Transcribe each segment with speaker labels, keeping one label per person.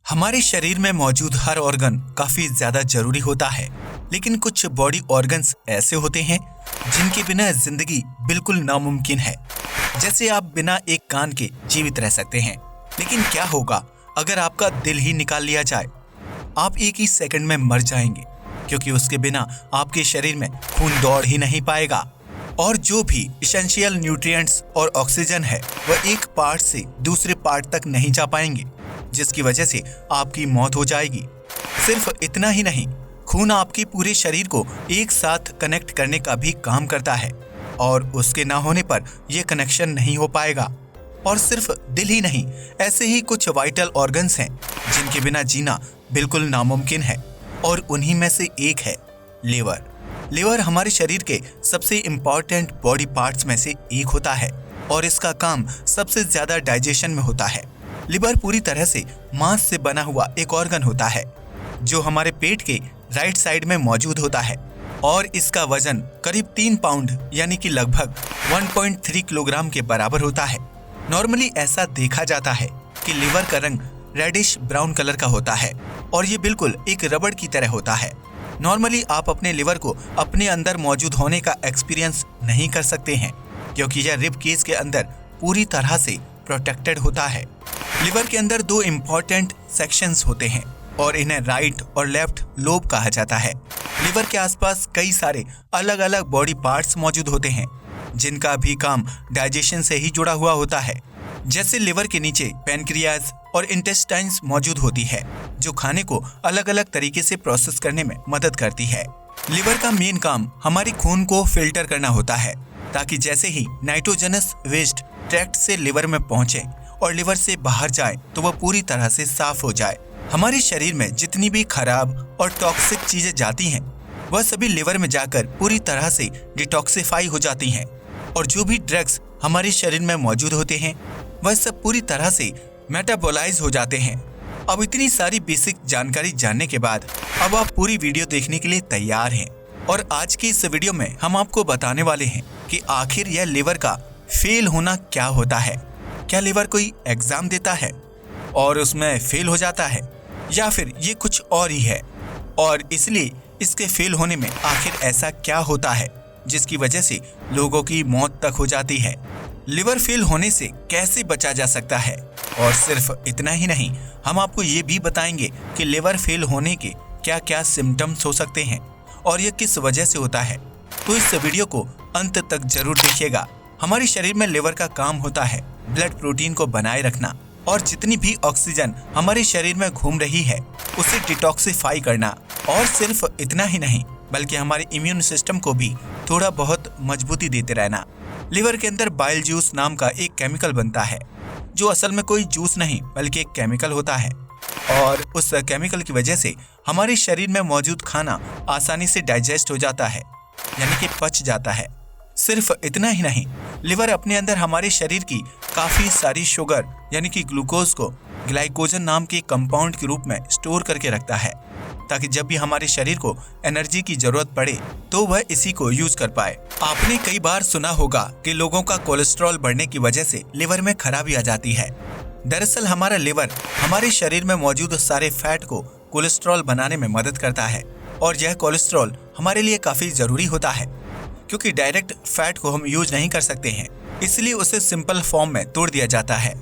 Speaker 1: हमारे शरीर में मौजूद हर ऑर्गन काफी ज्यादा जरूरी होता है, लेकिन कुछ बॉडी ऑर्गन्स ऐसे होते हैं जिनके बिना जिंदगी बिल्कुल नामुमकिन है। जैसे आप बिना एक कान के जीवित रह सकते हैं, लेकिन क्या होगा अगर आपका दिल ही निकाल लिया जाए? आप एक ही सेकंड में मर जाएंगे, क्योंकि उसके बिना आपके शरीर में खून दौड़ ही नहीं पाएगा और जो भी एसेंशियल न्यूट्रिएंट्स और ऑक्सीजन है वह एक पार्ट से दूसरे पार्ट तक नहीं जा पाएंगे, जिसकी वजह से आपकी मौत हो जाएगी। सिर्फ इतना ही नहीं, खून आपके पूरे शरीर को एक साथ कनेक्ट करने का भी काम करता है और उसके ना होने पर यह कनेक्शन नहीं हो पाएगा। और सिर्फ दिल ही नहीं, ऐसे ही कुछ वाइटल ऑर्गन्स हैं जिनके बिना जीना बिल्कुल नामुमकिन है और उन्हीं में से एक है लिवर। लिवर हमारे शरीर के सबसे इम्पोर्टेंट बॉडी पार्ट्स में से एक होता है और इसका काम सबसे ज्यादा डाइजेशन में होता है। लिवर पूरी तरह से मांस से बना हुआ एक ऑर्गन होता है जो हमारे पेट के राइट साइड में मौजूद होता है और इसका वजन करीब 3 पाउंड यानी कि लगभग 1.3 किलोग्राम के बराबर होता है। नॉर्मली ऐसा देखा जाता है कि लिवर का रंग रेडिश ब्राउन कलर का होता है और ये बिल्कुल एक रबड़ की तरह होता है। नॉर्मली आप अपने लिवर को अपने अंदर मौजूद होने का एक्सपीरियंस नहीं कर सकते हैं, क्योंकि यह रिब केज के अंदर पूरी तरह से प्रोटेक्टेड होता है। लिवर के अंदर 2 इम्पोर्टेंट सेक्शंस होते हैं और इन्हें राइट और लेफ्ट लोब कहा जाता है। लिवर के आसपास कई सारे अलग अलग बॉडी पार्ट्स मौजूद होते हैं जिनका भी काम डाइजेशन से ही जुड़ा हुआ होता है। जैसे लिवर के नीचे पैनक्रियाज और इंटेस्टाइन्स मौजूद होती है जो खाने को अलग अलग तरीके से प्रोसेस करने में मदद करती है। लिवर का मेन काम हमारे खून को फिल्टर करना होता है ताकि जैसे ही नाइट्रोजनस वेस्ट ट्रैक्ट से लिवर में पहुंचे और लिवर से बाहर जाए तो वह पूरी तरह से साफ हो जाए। हमारे शरीर में जितनी भी खराब और टॉक्सिक चीजें जाती हैं वह सभी लिवर में जाकर पूरी तरह से डिटॉक्सिफाई हो जाती हैं और जो भी ड्रग्स हमारे शरीर में मौजूद होते हैं वह सब पूरी तरह से मेटाबोलाइज हो जाते हैं। अब इतनी सारी बेसिक जानकारी जानने के बाद अब आप पूरी वीडियो देखने के लिए तैयार हैं और आज की इस वीडियो में हम आपको बताने वाले हैं कि आखिर यह लिवर का फेल होना क्या होता है। क्या लिवर कोई एग्जाम देता है और उसमें फेल हो जाता है, या फिर ये कुछ और ही है और इसलिए इसके फेल होने में आखिर ऐसा क्या होता है जिसकी वजह से लोगों की मौत तक हो जाती है। लिवर फेल होने से कैसे बचा जा सकता है और सिर्फ इतना ही नहीं, हम आपको ये भी बताएंगे कि लिवर फेल होने के क्या क्या सिम्टम्स हो सकते हैं और यह किस वजह से होता है। तो इस वीडियो को अंत तक जरूर देखिएगा। हमारे शरीर में लिवर का काम होता है ब्लड प्रोटीन को बनाए रखना और जितनी भी ऑक्सीजन हमारे शरीर में घूम रही है उसे डिटॉक्सिफाई करना। और सिर्फ इतना ही नहीं, बल्कि हमारे इम्यून सिस्टम को भी थोड़ा बहुत मजबूती देते रहना। लिवर के अंदर बाइल जूस नाम का एक केमिकल बनता है जो असल में कोई जूस नहीं बल्कि एक केमिकल होता है और उस केमिकल की वजह से हमारे शरीर में मौजूद खाना आसानी से डाइजेस्ट हो जाता है, यानी कि पच जाता है। सिर्फ इतना ही नहीं, लिवर अपने अंदर हमारे शरीर की काफी सारी शुगर यानी कि ग्लूकोज को ग्लाइकोजन नाम के कंपाउंड के रूप में स्टोर करके रखता है ताकि जब भी हमारे शरीर को एनर्जी की जरूरत पड़े तो वह इसी को यूज कर पाए। आपने कई बार सुना होगा कि लोगों का कोलेस्ट्रॉल बढ़ने की वजह से लिवर में खराबी आ जाती है। दरअसल हमारा लिवर हमारे शरीर में मौजूद सारे फैट को कोलेस्ट्रॉल बनाने में मदद करता है और यह कोलेस्ट्रॉल हमारे लिए काफी जरूरी होता है क्योंकि डायरेक्ट फैट को हम यूज नहीं कर सकते हैं, इसलिए उसे सिंपल फॉर्म में तोड़ दिया जाता है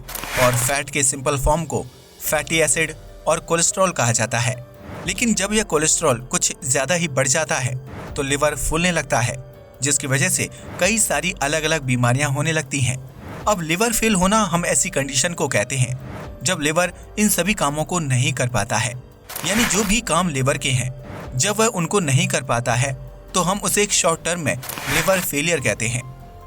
Speaker 1: और फैट के सिंपल फॉर्म को फैटी एसिड और कोलेस्ट्रॉल कहा जाता है। लेकिन जब यह कोलेस्ट्रॉल कुछ ज्यादा ही बढ़ जाता है तो लिवर फूलने लगता है, जिसकी वजह से कई सारी अलग अलग बीमारियां होने लगती हैं। अब लिवर फेल होना हम ऐसी कंडीशन को कहते हैं जब लिवर इन सभी कामों को नहीं कर पाता है, यानी जो भी काम लिवर के हैं जब वह उनको नहीं कर पाता है तो हम उसे एक शॉर्ट टर्म में लिवर फेलियर कहते हैं।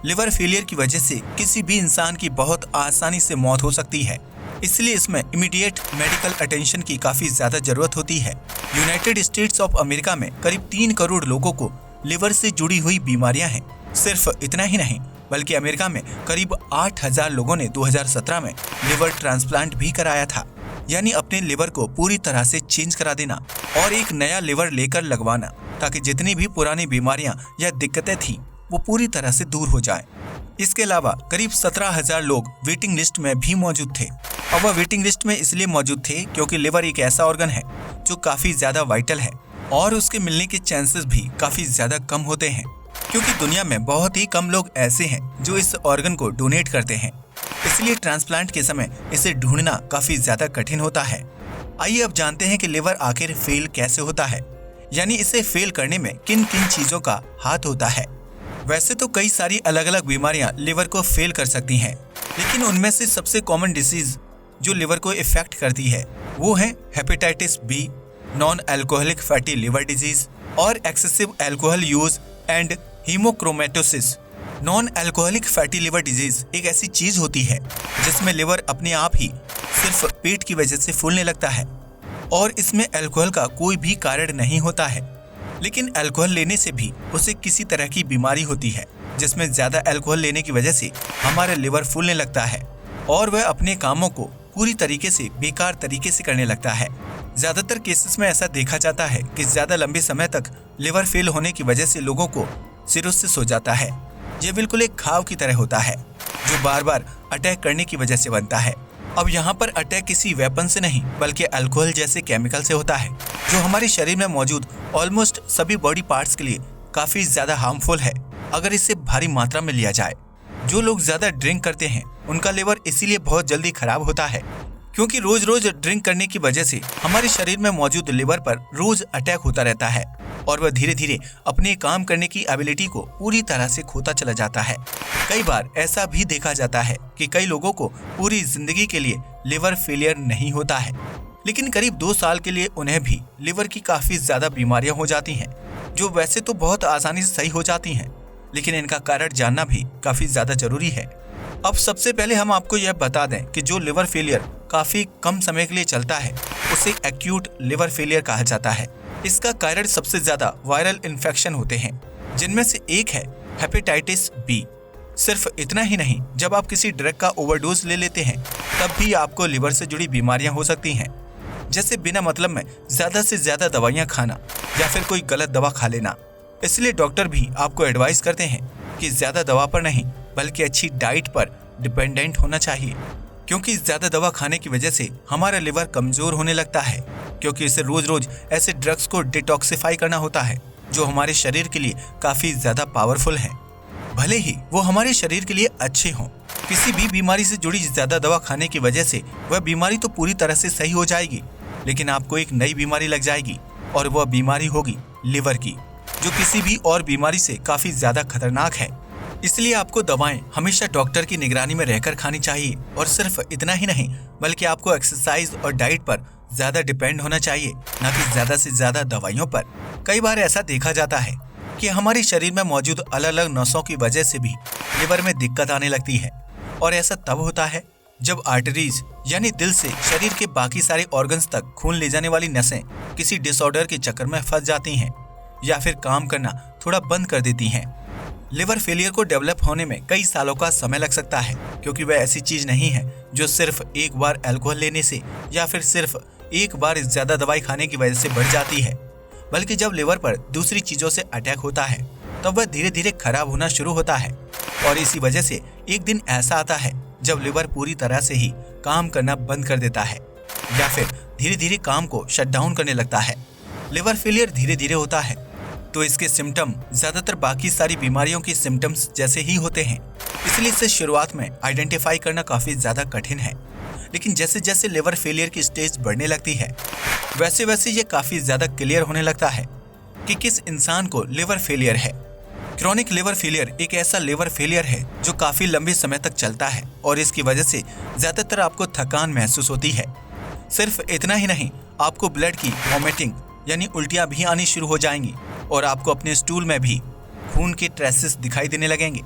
Speaker 1: लिवर फेलियर की वजह से किसी भी इंसान की बहुत आसानी से मौत हो सकती है, इसलिए इसमें इमीडिएट मेडिकल अटेंशन की काफी ज्यादा जरूरत होती है। यूनाइटेड स्टेट्स ऑफ अमेरिका में करीब 3 करोड़ लोगों को लिवर से जुड़ी हुई बीमारियां हैं। सिर्फ इतना ही नहीं, बल्कि अमेरिका में करीब 8,000 लोगों ने 2017 में लिवर ट्रांसप्लांट भी कराया था, यानी अपने लिवर को पूरी तरह से चेंज करा देना और एक नया लिवर लेकर लगवाना ताकि जितनी भी पुरानी बीमारियां या दिक्कतें थी वो पूरी तरह से दूर हो जाए। इसके अलावा करीब 17,000 लोग वेटिंग लिस्ट में भी मौजूद थे। और वह वेटिंग लिस्ट में इसलिए मौजूद थे क्योंकि लिवर एक ऐसा ऑर्गन है जो काफी ज्यादा वाइटल है और उसके मिलने के चांसेस भी काफी ज्यादा कम होते हैं, क्योंकि दुनिया में बहुत ही कम लोग ऐसे हैं जो इस ऑर्गन को डोनेट करते हैं। इसलिए ट्रांसप्लांट के समय इसे ढूंढना काफी ज्यादा कठिन होता है। आइए अब जानते हैं कि लिवर आखिर फेल कैसे होता है, यानी इसे फेल करने में किन किन चीजों का हाथ होता है। वैसे तो कई सारी अलग अलग बीमारियां लिवर को फेल कर सकती हैं, लेकिन उनमें से सबसे कॉमन डिसीज जो लिवर को इफेक्ट करती है वो है hepatitis B, non alcoholic fatty liver disease और excessive alcohol use and haemochromatosis. Non alcoholic fatty liver disease एक ऐसी चीज होती है जिसमें लिवर अपने आप ही सिर्फ पेट की वजह से फूलने लगता है और इसमें अल्कोहल का कोई भी कारण नहीं होता है, लेकिन अल्कोहल लेने से भी उसे किसी तरह की बीमारी होती है जिसमें ज्यादा अल्कोहल लेने की वजह से हमारा लिवर फूलने लगता है और वह अपने कामों को पूरी तरीके से बेकार तरीके से करने लगता है। ज्यादातर केसेस में ऐसा देखा जाता है कि ज्यादा लंबे समय तक लिवर फेल होने की वजह से लोगों को सिरोसिस हो जाता है। यह बिल्कुल एक घाव की तरह होता है जो बार बार अटैक करने की वजह से बनता है। अब यहाँ पर अटैक किसी वेपन से नहीं बल्कि अल्कोहल जैसे केमिकल से होता है जो हमारे शरीर में मौजूद ऑलमोस्ट सभी बॉडी पार्ट्स के लिए काफी ज्यादा हार्मफुल है अगर इसे भारी मात्रा में लिया जाए। जो लोग ज्यादा ड्रिंक करते हैं उनका लिवर इसीलिए बहुत जल्दी खराब होता है, क्योंकि रोज रोज ड्रिंक करने की वजह से हमारे शरीर में मौजूद लिवर पर रोज अटैक होता रहता है और वह धीरे धीरे अपने काम करने की एबिलिटी को पूरी तरह से खोता चला जाता है। कई बार ऐसा भी देखा जाता है कि कई लोगों को पूरी जिंदगी के लिए लिवर फेलियर नहीं होता है, लेकिन करीब 2 साल के लिए उन्हें भी लिवर की काफी ज्यादा बीमारियां हो जाती हैं, जो वैसे तो बहुत आसानी से सही हो जाती हैं, लेकिन इनका कारण जानना भी काफी ज्यादा जरूरी है। अब सबसे पहले हम आपको यह बता दें कि जो लिवर फेलियर काफी कम समय के लिए चलता है उसे एक्यूट लिवर फेलियर कहा जाता है। इसका कारण सबसे ज्यादा वायरल इन्फेक्शन होते हैं, जिनमें से एक है हेपेटाइटिस बी। सिर्फ इतना ही नहीं, जब आप किसी ड्रग का ओवरडोज ले लेते हैं तब भी आपको लिवर से जुड़ी बीमारियां हो सकती हैं, जैसे बिना मतलब में ज्यादा से ज्यादा दवाइयां खाना या फिर कोई गलत दवा खा लेना। इसलिए डॉक्टर भी आपको एडवाइस करते हैं कि ज्यादा दवा पर नहीं बल्कि अच्छी डाइट पर डिपेंडेंट होना चाहिए, क्योंकि ज्यादा दवा खाने की वजह से हमारा लिवर कमजोर होने लगता है, क्योंकि इसे रोज रोज ऐसे ड्रग्स को डिटॉक्सिफाई करना होता है जो हमारे शरीर के लिए काफी ज्यादा पावरफुल हैं। भले ही वो हमारे शरीर के लिए अच्छे हों, किसी भी बीमारी से जुड़ी ज्यादा दवा खाने की वजह से वह बीमारी तो पूरी तरह से सही हो जाएगी, लेकिन आपको एक नई बीमारी लग जाएगी और वह बीमारी होगी लिवर की, जो किसी भी और बीमारी से काफी ज्यादा खतरनाक है। इसलिए आपको दवाएं हमेशा डॉक्टर की निगरानी में रहकर खानी चाहिए और सिर्फ इतना ही नहीं बल्कि आपको एक्सरसाइज और डाइट पर ज्यादा डिपेंड होना चाहिए, न कि ज्यादा से ज्यादा दवाइयों पर। कई बार ऐसा देखा जाता है कि हमारे शरीर में मौजूद अलग अलग नसों की वजह से भी लिवर में दिक्कत आने लगती है, और ऐसा तब होता है जब आर्टरीज यानी दिल से शरीर के बाकी सारे ऑर्गन्स तक खून ले जाने वाली नसें किसी डिसऑर्डर के चक्कर में फंस जाती हैं या फिर काम करना थोड़ा बंद कर देती हैं। लिवर फेलियर को डेवलप होने में कई सालों का समय लग सकता है, क्योंकि वह ऐसी चीज नहीं है जो सिर्फ एक बार अल्कोहल लेने से या फिर सिर्फ एक बार ज्यादा दवाई खाने की वजह से बढ़ जाती है, बल्कि जब लिवर पर दूसरी चीजों से अटैक होता है तब वह धीरे धीरे खराब होना शुरू होता है। और इसी वजह से एक दिन ऐसा आता है जब लिवर पूरी तरह से ही काम करना बंद कर देता है या फिर धीरे धीरे काम को शट डाउन करने लगता है। लिवर फेलियर धीरे धीरे होता है तो इसके सिम्टम ज्यादातर बाकी सारी बीमारियों के सिम्टम्स जैसे ही होते हैं, इसलिए इसे शुरुआत में आइडेंटिफाई करना काफी ज्यादा कठिन है। लेकिन जैसे जैसे लिवर फेलियर की स्टेज बढ़ने लगती है वैसे वैसे ये काफी ज्यादा क्लियर होने लगता है कि किस इंसान को लिवर फेलियर है। क्रॉनिक लिवर फेलियर एक ऐसा लिवर फेलियर है जो काफी लंबे समय तक चलता है और इसकी वजह से ज्यादातर आपको थकान महसूस होती है। सिर्फ इतना ही नहीं, आपको ब्लड की वॉमिटिंग यानी उल्टियां भी आनी शुरू हो जाएंगी और आपको अपने स्टूल में भी खून के ट्रेसेस दिखाई देने लगेंगे।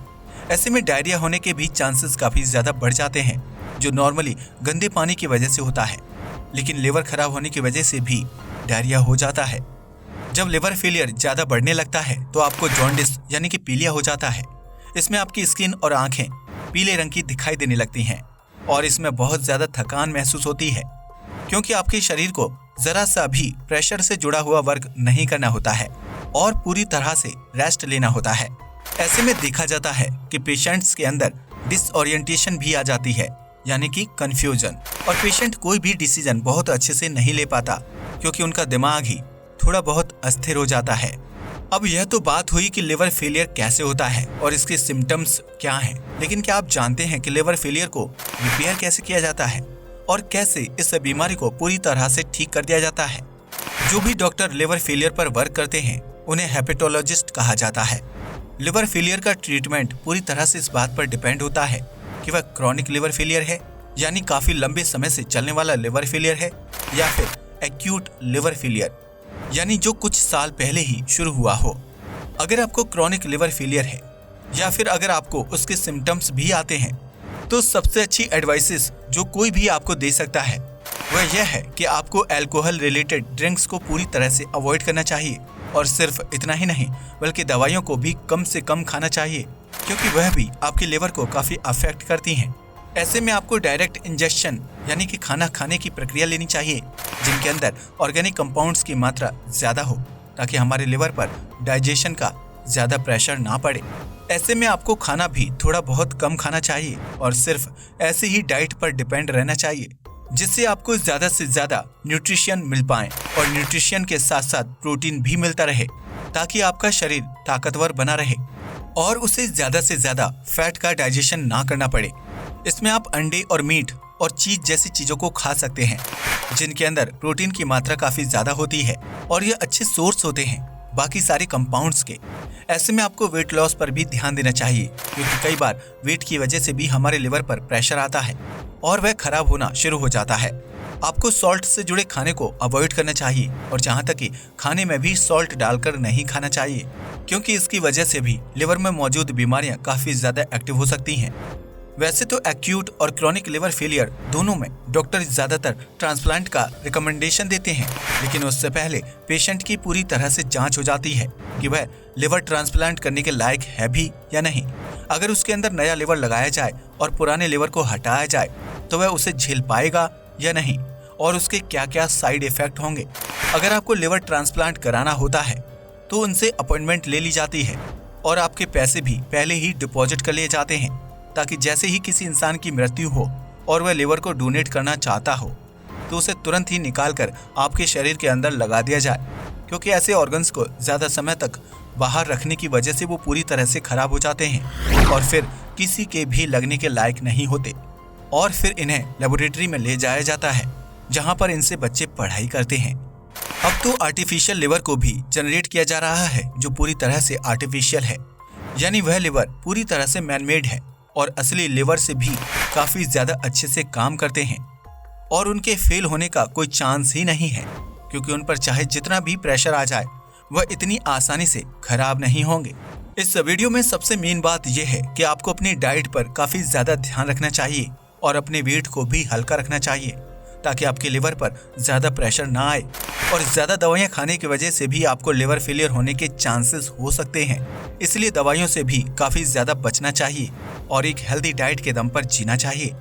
Speaker 1: ऐसे में डायरिया होने के भी चांसेस काफी ज्यादा बढ़ जाते हैं, जो नॉर्मली गंदे पानी की वजह से होता है, लेकिन लिवर खराब होने की वजह से भी डायरिया हो जाता है। जब लिवर फेलियर ज्यादा बढ़ने लगता है तो आपको जॉन्डिस यानी कि पीलिया हो जाता है। इसमें आपकी स्किन और आंखें पीले रंग की दिखाई देने लगती हैं और इसमें बहुत ज्यादा थकान महसूस होती है, क्योंकि आपके शरीर को जरा सा भी प्रेशर से जुड़ा हुआ वर्क नहीं करना होता है और पूरी तरह से रेस्ट लेना होता है। ऐसे में देखा जाता है कि पेशेंट्स के अंदर डिसओरिएंटेशन भी आ जाती है, यानी कि कंफ्यूजन, और पेशेंट कोई भी डिसीजन बहुत अच्छे से नहीं ले पाता क्योंकि उनका दिमाग ही थोड़ा बहुत अस्थिर हो जाता है। अब यह तो बात हुई कि लिवर फेलियर कैसे होता है और इसके सिम्टम्स क्या हैं, लेकिन क्या आप जानते हैं कि लिवर फेलियर को रिपेयर कैसे किया जाता है और कैसे इस बीमारी को पूरी तरह से ठीक कर दिया जाता है? जो भी डॉक्टर लिवर फेलियर पर वर्क करते हैं उन्हें हेपेटोलॉजिस्ट कहा जाता है। लिवर फेलियर का ट्रीटमेंट पूरी तरह से इस बात पर डिपेंड होता है कि वह क्रॉनिक लिवर फेलियर है, यानी काफी लंबे समय से चलने वाला लिवर फेलियर है, या फिर एक्यूट लिवर फेलियर, यानी जो कुछ साल पहले ही शुरू हुआ हो। अगर आपको क्रॉनिक लिवर फेलियर है या फिर अगर आपको उसके सिम्टम्स भी आते हैं तो सबसे अच्छी एडवाइसेस जो कोई भी आपको दे सकता है वह यह है कि आपको अल्कोहल रिलेटेड ड्रिंक्स को पूरी तरह से अवॉइड करना चाहिए, और सिर्फ इतना ही नहीं बल्कि दवाइयों को भी कम से कम खाना चाहिए क्योंकि वह भी आपके लिवर को काफी अफेक्ट करती हैं। ऐसे में आपको डायरेक्ट इंजेक्शन यानी कि खाना खाने की प्रक्रिया लेनी चाहिए जिनके अंदर ऑर्गेनिक कंपाउंड्स की मात्रा ज्यादा हो ताकि हमारे लिवर पर डाइजेशन का ज्यादा प्रेशर ना पड़े। ऐसे में आपको खाना भी थोड़ा बहुत कम खाना चाहिए और सिर्फ ऐसे ही डाइट पर डिपेंड रहना चाहिए जिससे आपको ज्यादा से ज्यादा न्यूट्रिशन मिल पाए और न्यूट्रिशन के साथ साथ प्रोटीन भी मिलता रहे ताकि आपका शरीर ताकतवर बना रहे और उसे ज्यादा से ज्यादा फैट का डाइजेशन ना करना पड़े। इसमें आप अंडे और मीट और चीज जैसी चीजों को खा सकते हैं जिनके अंदर प्रोटीन की मात्रा काफी ज्यादा होती है और ये अच्छे सोर्स होते हैं बाकी सारे कंपाउंड्स के। ऐसे में आपको वेट लॉस पर भी ध्यान देना चाहिए क्योंकि कई बार वेट की वजह से भी हमारे लिवर पर प्रेशर आता है और वह खराब होना शुरू हो जाता है। आपको सॉल्ट से जुड़े खाने को अवॉइड करना चाहिए और जहाँ तक कि खाने में भी सॉल्ट डालकर नहीं खाना चाहिए क्योंकि इसकी वजह से भी लिवर में मौजूद बीमारियां काफी ज्यादा एक्टिव हो सकती हैं। वैसे तो एक्यूट और क्रॉनिक लिवर फेलियर दोनों में डॉक्टर ज्यादातर ट्रांसप्लांट का रिकमेंडेशन देते हैं, लेकिन उससे पहले पेशेंट की पूरी तरह से जांच हो जाती है कि वह लिवर ट्रांसप्लांट करने के लायक है भी या नहीं। अगर उसके अंदर नया लिवर लगाया जाए और पुराने लिवर को हटाया जाए तो वह उसे झेल पाएगा या नहीं और उसके क्या क्या साइड इफेक्ट होंगे। अगर आपको लिवर ट्रांसप्लांट कराना होता है तो उनसे अपॉइंटमेंट ले ली जाती है और आपके पैसे भी पहले ही डिपॉजिट कर लिए जाते हैं ताकि जैसे ही किसी इंसान की मृत्यु हो और वह लिवर को डोनेट करना चाहता हो तो उसे तुरंत ही निकाल कर आपके शरीर के अंदर लगा दिया जाए क्योंकि ऐसे ऑर्गन्स को ज्यादा समय तक बाहर रखने की वजह से वो पूरी तरह से खराब हो जाते हैं और फिर किसी के भी लगने के लायक नहीं होते और फिर इन्हें लेबोरेटरी में ले जाया जाता है जहाँ पर इनसे बच्चे पढ़ाई करते हैं। अब तो आर्टिफिशियल लिवर को भी जनरेट किया जा रहा है जो पूरी तरह से आर्टिफिशियल है, यानी वह लिवर पूरी तरह से मैनमेड है और असली लिवर से भी काफी ज्यादा अच्छे से काम करते हैं और उनके फेल होने का कोई चांस ही नहीं है क्योंकि उन पर चाहे जितना भी प्रेशर आ जाए वह इतनी आसानी से खराब नहीं होंगे। इस वीडियो में सबसे मेन बात यह है कि आपको अपनी डाइट पर काफी ज्यादा ध्यान रखना चाहिए और अपने वेट को भी हल्का रखना चाहिए ताकि आपके लिवर पर ज्यादा प्रेशर ना आए और ज्यादा दवाइयां खाने की वजह से भी आपको लिवर फेलियर होने के चांसेस हो सकते हैं। इसलिए दवाइयों से भी काफी ज्यादा बचना चाहिए और एक हेल्दी डाइट के दम पर जीना चाहिए।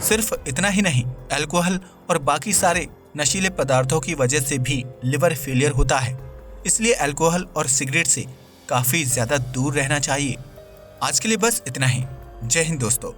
Speaker 1: सिर्फ इतना ही नहीं, अल्कोहल और बाकी सारे नशीले पदार्थों की वजह से भी लिवर फेलियर होता है, इसलिए अल्कोहल और सिगरेट से काफी ज्यादा दूर रहना चाहिए। आज के लिए बस इतना ही। जय हिंद दोस्तों।